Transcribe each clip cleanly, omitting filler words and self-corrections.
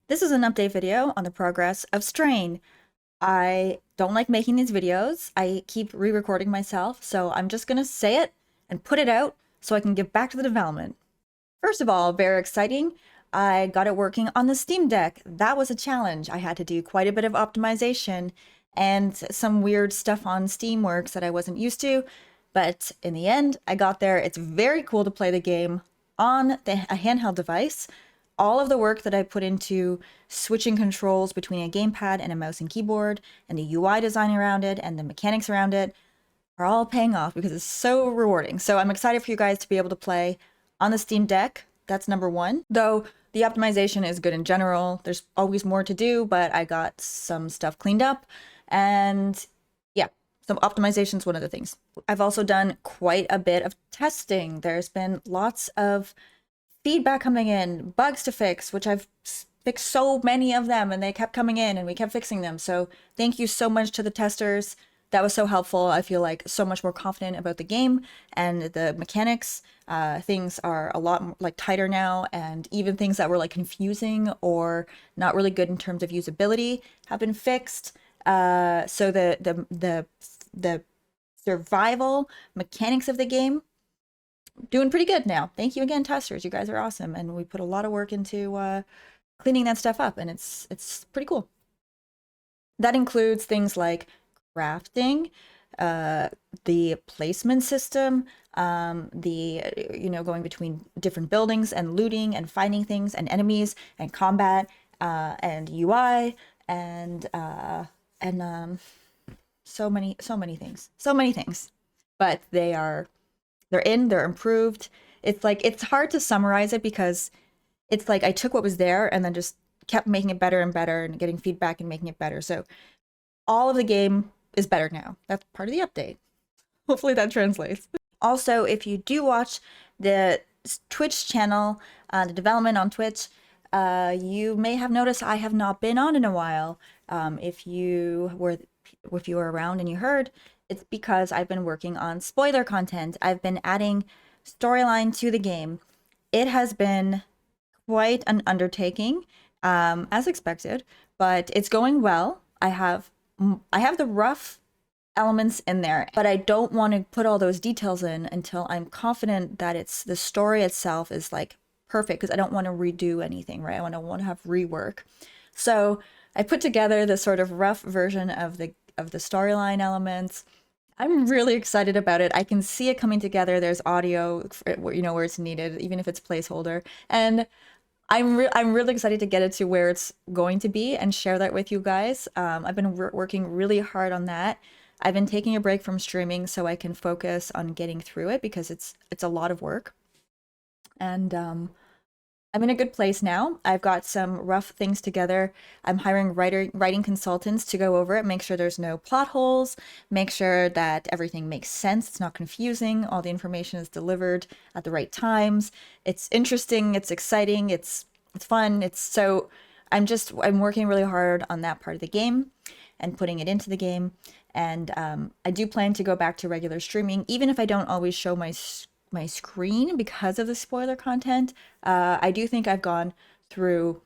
This is an update video on the progress of Strain. I don't like making these videos. I keep re-recording myself, so I'm just gonna say it and put it out so I can get back to the development. First of all, very exciting. I got it working on the Steam Deck. That was a challenge. I had to do quite a bit of optimization and some weird stuff on Steamworks that I wasn't used to, but in the end, I got there. It's very cool to play the game on a handheld device. All of the work that I put into switching controls between a gamepad and a mouse and keyboard, and the UI design around it, and the mechanics around it, are all paying off because it's so rewarding. So I'm excited for you guys to be able to play on the Steam Deck. That's number one. Though the optimization is good in general, there's always more to do, but I got some stuff cleaned up. And yeah, some optimization is one of the things. I've also done quite a bit of testing. There's been lots of feedback coming in, bugs to fix, which I've fixed so many of them, and they kept coming in and we kept fixing them. So thank you so much to the testers. That was so helpful. I feel like so much more confident about the game and the mechanics. Things are a lot like tighter now, and even things that were like confusing or not really good in terms of usability have been fixed. So the survival mechanics of the game doing pretty good now. Thank you again, testers. You guys are awesome, and we put a lot of work into cleaning that stuff up, and it's pretty cool. That includes things like crafting, the placement system, going between different buildings and looting and finding things and enemies and combat and UI and so many things. But they're improved. It's like, it's hard to summarize it because it's like I took what was there and then just kept making it better and better and getting feedback and making it better. So all of the game is better now. That's part of the update. Hopefully that translates. Also, if you do watch the Twitch channel, the development on Twitch, you may have noticed I have not been on in a while. If you were around and you heard, it's because I've been working on spoiler content. I've been adding storyline to the game. It has been quite an undertaking, as expected, but it's going well. I have the rough elements in there, but I don't want to put all those details in until I'm confident that the story itself is like perfect, because I don't want to redo anything, right? I don't want to have rework. So I put together this sort of rough version of the storyline elements. I'm really excited about it. I can see it coming together. There's audio, where it's needed, even if it's placeholder. And I'm really excited to get it to where it's going to be and share that with you guys. I've been working really hard on that. I've been taking a break from streaming so I can focus on getting through it because it's a lot of work. And I'm in a good place now. I've got some rough things together. I'm hiring writing consultants to go over it, make sure there's no plot holes, make sure that everything makes sense, it's not confusing, all the information is delivered at the right times. It's interesting, it's exciting, it's fun. I'm working really hard on that part of the game and putting it into the game. And I do plan to go back to regular streaming, even if I don't always show my screen because of the spoiler content. I do think I've gone through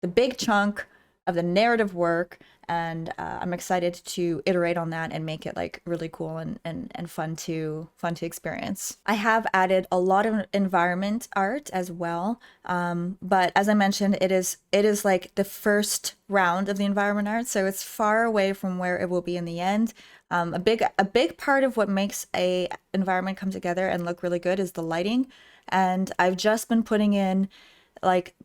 the big chunk of the narrative work, and I'm excited to iterate on that and make it like really cool and fun to experience. I have added a lot of environment art as well, but as I mentioned, it is like the first round of the environment art, so it's far away from where it will be in the end. A big part of what makes a environment come together and look really good is the lighting, and I've just been putting in like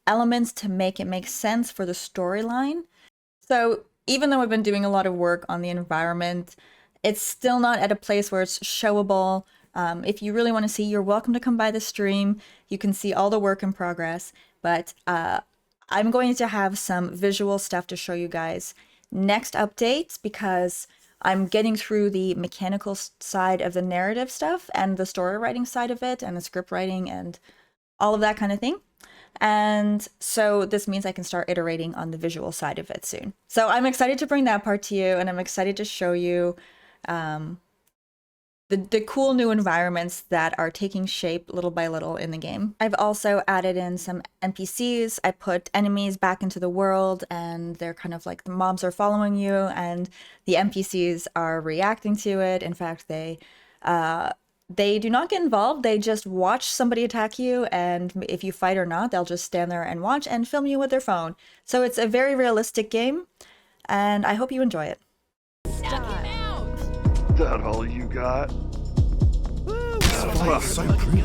elements to make it make sense for the storyline. So even though I've been doing a lot of work on the environment, it's still not at a place where it's showable. If you really want to see, you're welcome to come by the stream. You can see all the work in progress, but I'm going to have some visual stuff to show you guys next update because I'm getting through the mechanical side of the narrative stuff and the story writing side of it and the script writing and all of that kind of thing. And so this means I can start iterating on the visual side of it soon. So I'm excited to bring that part to you, and I'm excited to show you the the cool new environments that are taking shape little by little in the game. I've also added in some NPCs. I put enemies back into the world, and they're kind of like the mobs are following you, and the NPCs are reacting to it. In fact, they do not get involved. They just watch somebody attack you, and if you fight or not, they'll just stand there and watch and film you with their phone. So it's a very realistic game, and I hope you enjoy it. That all you got? So pretty.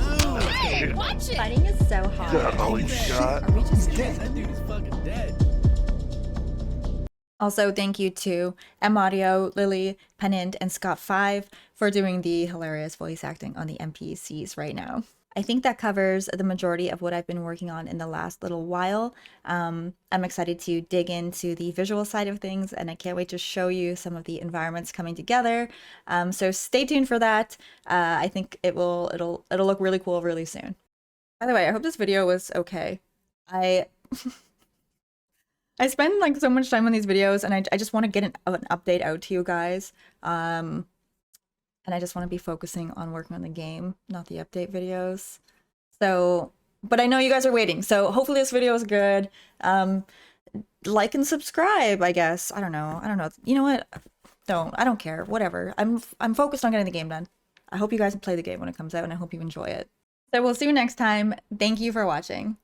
Shit. Watch it! Fighting is so hard. That all you got? Are we just dead? That dude is fucking dead. Also, thank you to M Audio, Lily, Pennant, and Scott5 for doing the hilarious voice acting on the NPCs right now. I think that covers the majority of what I've been working on in the last little while. I'm excited to dig into the visual side of things, and I can't wait to show you some of the environments coming together. So stay tuned for that. I think it'll look really cool really soon. By the way, I hope this video was okay. I spend like so much time on these videos, and I just want to get an update out to you guys. And I just want to be focusing on working on the game, not the update videos. So, but I know you guys are waiting, so hopefully this video is good. Like and subscribe, I guess. I don't know. You know what? I don't care. Whatever. I'm focused on getting the game done. I hope you guys play the game when it comes out, and I hope you enjoy it. So we'll see you next time. Thank you for watching.